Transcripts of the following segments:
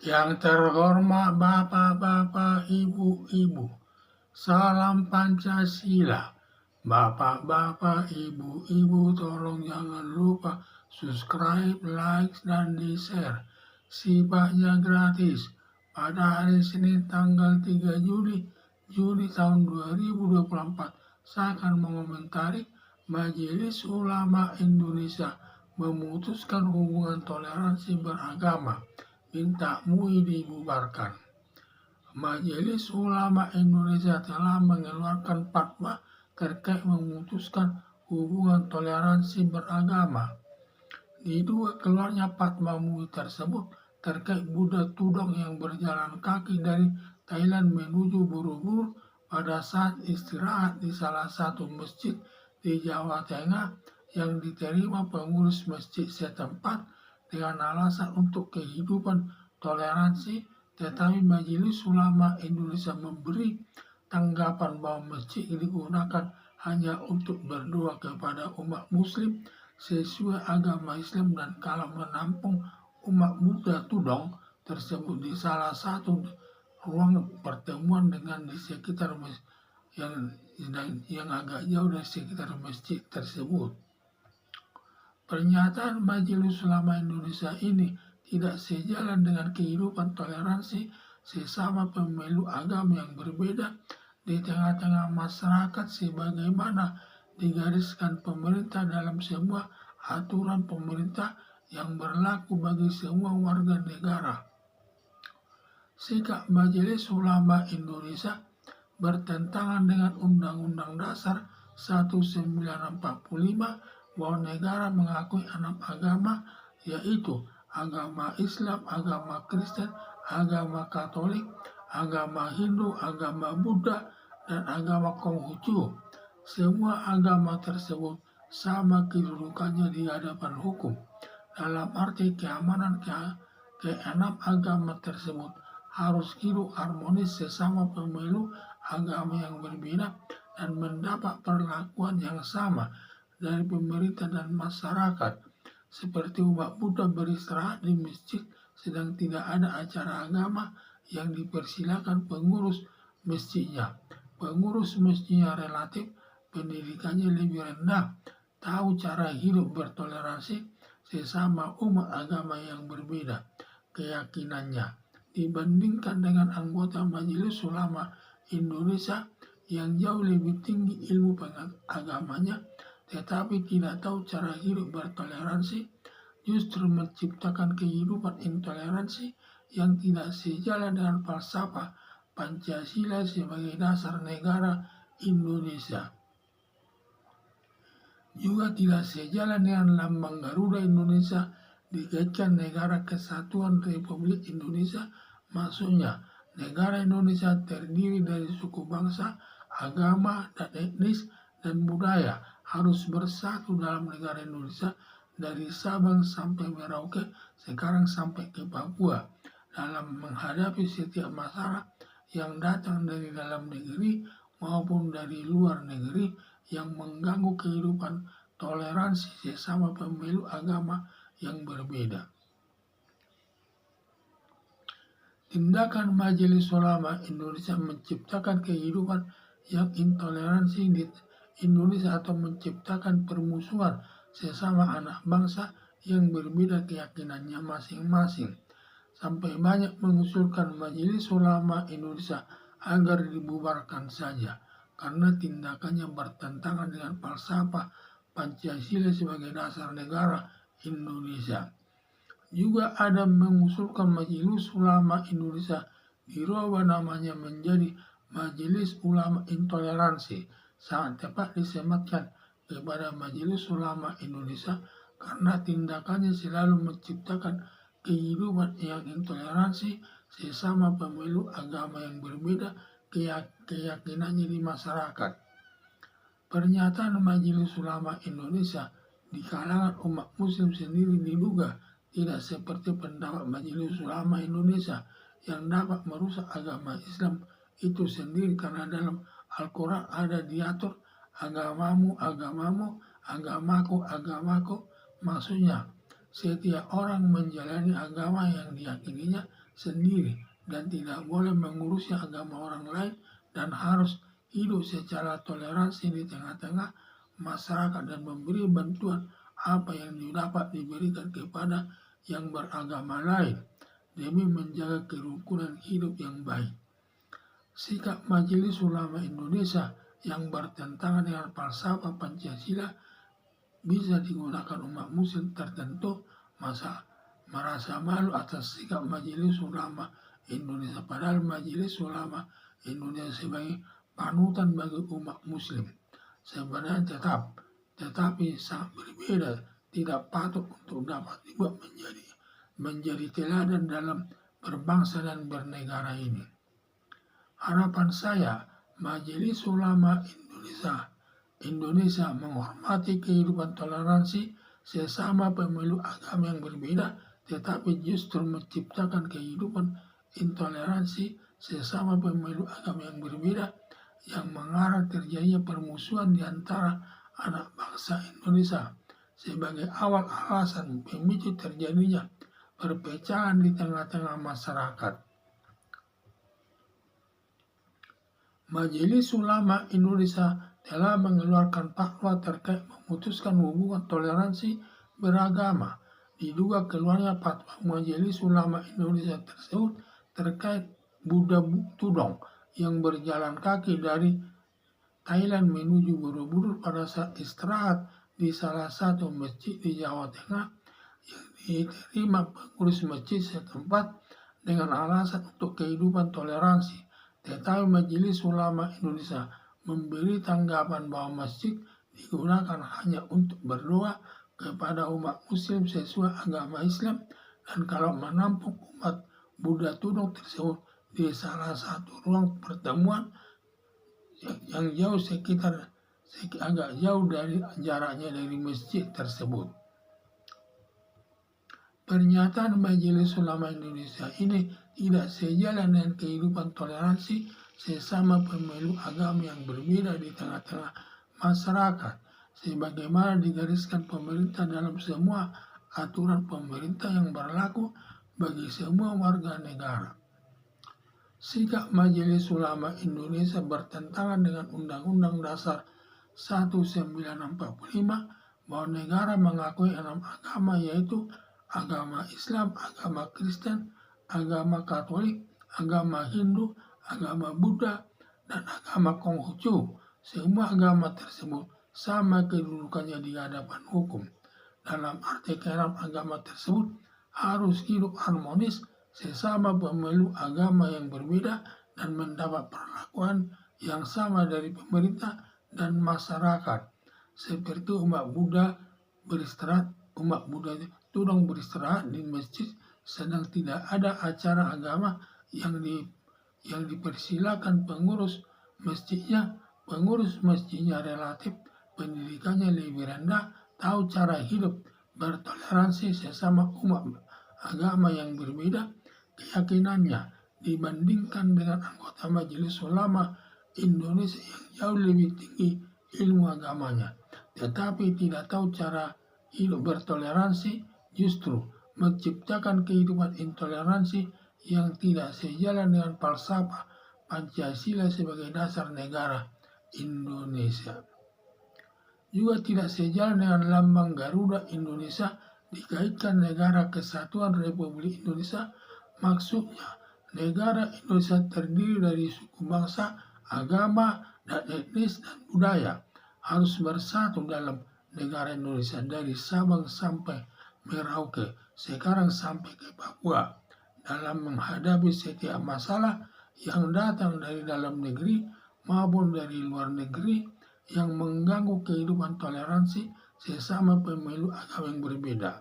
Yang terhormat Bapak-bapak, Ibu-ibu, salam Pancasila. Bapak-bapak, Ibu-ibu, tolong jangan lupa subscribe, like, dan di-share. Sifatnya gratis. Pada hari Senin tanggal 3 Juli tahun 2024, saya akan mengomentari Majelis Ulama Indonesia memutuskan hubungan toleransi beragama, minta MUI dibubarkan. Majelis Ulama Indonesia telah mengeluarkan fatwa terkait memutuskan hubungan toleransi beragama. Diduga keluarnya fatwa MUI tersebut terkait Buddha Tudong yang berjalan kaki dari Thailand menuju Borobudur pada saat istirahat di salah satu masjid di Jawa Tengah yang diterima pengurus masjid setempat dengan alasan untuk kehidupan toleransi, tetapi Majelis Ulama Indonesia memberi tanggapan bahwa masjid digunakan hanya untuk berdoa kepada umat muslim sesuai agama Islam, dan kalau menampung umat Buddha Tudong tersebut di salah satu ruang pertemuan dengan di sekitar yang agak jauh dari sekitar masjid tersebut. Pernyataan Majelis Ulama Indonesia ini tidak sejalan dengan kehidupan toleransi sesama pemeluk agama yang berbeda di tengah-tengah masyarakat sebagaimana digariskan pemerintah dalam semua aturan pemerintah yang berlaku bagi semua warga negara. Sikap Majelis Ulama Indonesia bertentangan dengan Undang-Undang Dasar 1945 bahwa negara mengakui 6 agama, yaitu agama Islam, agama Kristen, agama Katolik, agama Hindu, agama Buddha, dan agama Konghucu. Semua agama tersebut sama kedudukannya di hadapan hukum. Dalam arti keamanan, keenam agama tersebut harus hidup harmonis sesama pemeluk agama yang berbeda dan mendapat perlakuan yang sama dari pemerintah dan masyarakat. Seperti umat Buddha beristirahat di masjid sedang tidak ada acara agama yang dipersilakan pengurus masjidnya. Pengurus masjidnya relatif pendidikannya lebih rendah, tahu cara hidup bertoleransi sesama umat agama yang berbeda keyakinannya, dibandingkan dengan anggota Majelis Ulama Indonesia yang jauh lebih tinggi ilmu agamanya tetapi tidak tahu cara hidup bertoleransi, justru menciptakan kehidupan intoleransi yang tidak sejalan dengan falsafah Pancasila sebagai dasar negara Indonesia. Juga tidak sejalan dengan lambang Garuda Indonesia dikaitkan Negara Kesatuan Republik Indonesia. Maksudnya, negara Indonesia terdiri dari suku bangsa, agama, dan etnis dan budaya harus bersatu dalam negara Indonesia dari Sabang sampai Merauke, sekarang sampai ke Papua, dalam menghadapi setiap masalah yang datang dari dalam negeri maupun dari luar negeri yang mengganggu kehidupan toleransi sesama pemeluk agama yang berbeda. Tindakan Majelis Ulama Indonesia menciptakan kehidupan yang intoleransi di Indonesia atau menciptakan permusuhan sesama anak bangsa yang berbeda keyakinannya masing-masing, sampai banyak mengusulkan Majelis Ulama Indonesia agar dibubarkan saja karena tindakannya bertentangan dengan falsafah Pancasila sebagai dasar negara Indonesia. Juga ada mengusulkan Majelis Ulama Indonesia dirubah namanya menjadi Majelis Ulama Intoleransi, sangat tepat disematkan kepada Majelis Ulama Indonesia karena tindakannya selalu menciptakan kehidupan yang intoleransi sesama pemeluk agama yang berbeda keyakinannya di masyarakat. Pernyataan Majelis Ulama Indonesia di kalangan umat muslim sendiri diduga tidak seperti pendapat Majelis Ulama Indonesia yang dapat merusak agama Islam itu sendiri, karena dalam Al-Quran ada diatur agamamu, agamamu, agamaku, agamaku. Maksudnya setiap orang menjalani agama yang diyakininya sendiri dan tidak boleh mengurusi agama orang lain dan harus hidup secara toleransi di tengah-tengah masyarakat dan memberi bantuan apa yang dapat diberikan kepada yang beragama lain demi menjaga kerukunan hidup yang baik. Sikap Majelis Ulama Indonesia yang bertentangan dengan falsafah Pancasila bisa digunakan umat muslim tertentu merasa malu atas sikap Majelis Ulama Indonesia, padahal Majelis Ulama Indonesia sebagai panutan bagi umat muslim sebenarnya tetapi sangat berbeda, tidak patut untuk dapat dibuat menjadi teladan dalam berbangsa dan bernegara ini. Harapan saya, Majelis Ulama Indonesia menghormati kehidupan toleransi sesama pemeluk agama yang berbeda, tetapi justru menciptakan kehidupan intoleransi sesama pemeluk agama yang berbeda yang mengarah terjadinya permusuhan di antara anak bangsa Indonesia sebagai awal alasan pemicu terjadinya perpecahan di tengah-tengah masyarakat. Majelis Ulama Indonesia telah mengeluarkan fatwa terkait memutuskan hubungan toleransi beragama. Diduga keluarnya fatwa Majelis Ulama Indonesia tersebut terkait Buddha Tudong yang berjalan kaki dari Thailand menuju Borobudur pada saat istirahat di salah satu masjid di Jawa Tengah yang diterima pengurus masjid setempat dengan alasan untuk kehidupan toleransi. Tetapi Majelis Ulama Indonesia memberi tanggapan bahwa masjid digunakan hanya untuk berdoa kepada umat muslim sesuai agama Islam dan kalau menampung umat Buddha Tudong tersebut di salah satu ruang pertemuan yang jauh agak jauh dari jaraknya dari masjid tersebut. Pernyataan Majelis Ulama Indonesia ini tidak sejalan dengan kehidupan toleransi sesama pemeluk agama yang berbeda di tengah-tengah masyarakat, sebagaimana digariskan pemerintah dalam semua aturan pemerintah yang berlaku bagi semua warga negara. Sikap Majelis Ulama Indonesia bertentangan dengan Undang-Undang Dasar 1945 bahwa negara mengakui 6 agama yaitu agama Islam, agama Kristen, agama Katolik, agama Hindu, agama Buddha, dan agama Konghucu. Semua agama tersebut sama kedudukannya di hadapan hukum. Dalam arti ke-6 agama tersebut harus hidup harmonis sesama pemeluk agama yang berbeda dan mendapat perlakuan yang sama dari pemerintah dan masyarakat. Seperti umat Buddha Tudong beristirahat di masjid sedang tidak ada acara agama yang dipersilakan pengurus masjidnya relatif pendidikannya lebih rendah, tahu cara hidup bertoleransi sesama umat agama yang berbeda keyakinannya dibandingkan dengan anggota Majelis Ulama Indonesia yang jauh lebih tinggi ilmu agamanya, tetapi tidak tahu cara hidup bertoleransi, justru menciptakan kehidupan intoleransi yang tidak sejalan dengan falsafah Pancasila sebagai dasar negara Indonesia. Juga tidak sejalan dengan lambang Garuda Indonesia dikaitkan Negara Kesatuan Republik Indonesia. Maksudnya, negara Indonesia terdiri dari suku bangsa, agama, dan etnis dan budaya harus bersatu dalam negara Indonesia dari Sabang sampai Merauke, sekarang sampai ke Papua, dalam menghadapi setiap masalah yang datang dari dalam negeri maupun dari luar negeri yang mengganggu kehidupan toleransi sesama pemeluk agama yang berbeda.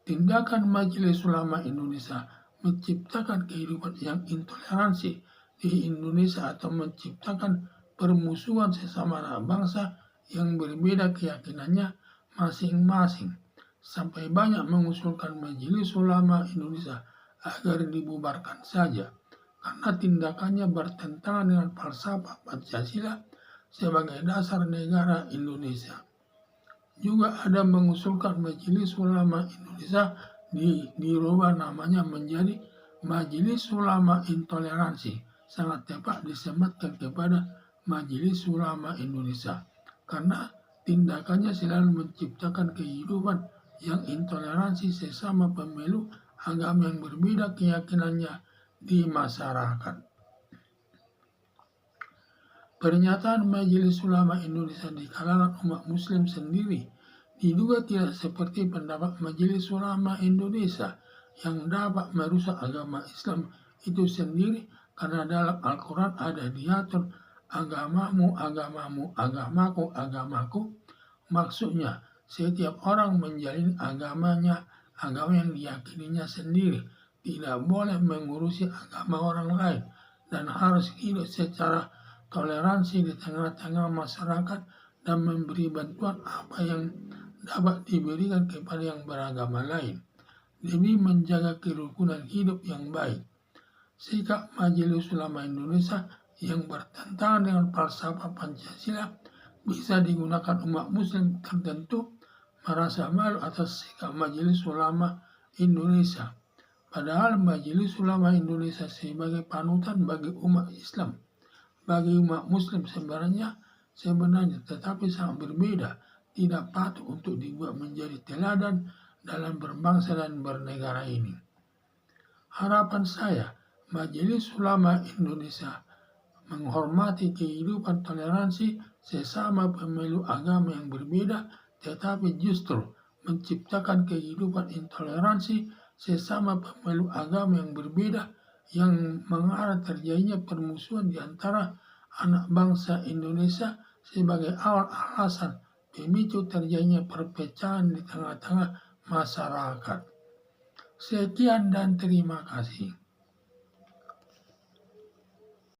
Tindakan Majelis Ulama Indonesia menciptakan kehidupan yang intoleransi di Indonesia atau menciptakan permusuhan sesama anak bangsa yang berbeda keyakinannya masing-masing, sampai banyak mengusulkan Majelis Ulama Indonesia agar dibubarkan saja karena tindakannya bertentangan dengan falsafah Pancasila sebagai dasar negara Indonesia. Juga ada mengusulkan Majelis Ulama Indonesia dirubah namanya menjadi Majelis Ulama Intoleransi. Sangat tepat disematkan kepada Majelis Ulama Indonesia karena tindakannya selalu menciptakan kehidupan yang intoleransi sesama pemeluk agama yang berbeda keyakinannya di masyarakat. Pernyataan Majelis Ulama Indonesia di kalangan umat muslim sendiri diduga tidak seperti pendapat Majelis Ulama Indonesia yang dapat merusak agama Islam itu sendiri karena dalam Al-Quran ada diatur agamamu, agamamu, agamaku, agamaku. Maksudnya setiap orang menjalin agamanya, agama yang diyakininya sendiri, tidak boleh mengurusi agama orang lain dan harus hidup secara toleransi di tengah-tengah masyarakat dan memberi bantuan apa yang dapat diberikan kepada yang beragama lain demi menjaga kerukunan hidup yang baik. Sikap Majelis Ulama Indonesia yang bertentangan dengan falsafah Pancasila bisa digunakan umat muslim tertentu merasa malu atas sikap Majelis Ulama Indonesia. Padahal Majelis Ulama Indonesia sebagai panutan bagi umat Islam, bagi umat muslim sebenarnya tetapi sangat berbeda, tidak patut untuk dibuat menjadi teladan dalam berbangsa dan bernegara ini. Harapan saya, Majelis Ulama Indonesia menghormati kehidupan toleransi sesama pemeluk agama yang berbeda, tetapi justru menciptakan kehidupan intoleransi sesama pemeluk agama yang berbeda yang mengarah terjadinya permusuhan di antara anak bangsa Indonesia sebagai awal alasan pemicu terjadinya perpecahan di tengah-tengah masyarakat. Sekian dan terima kasih.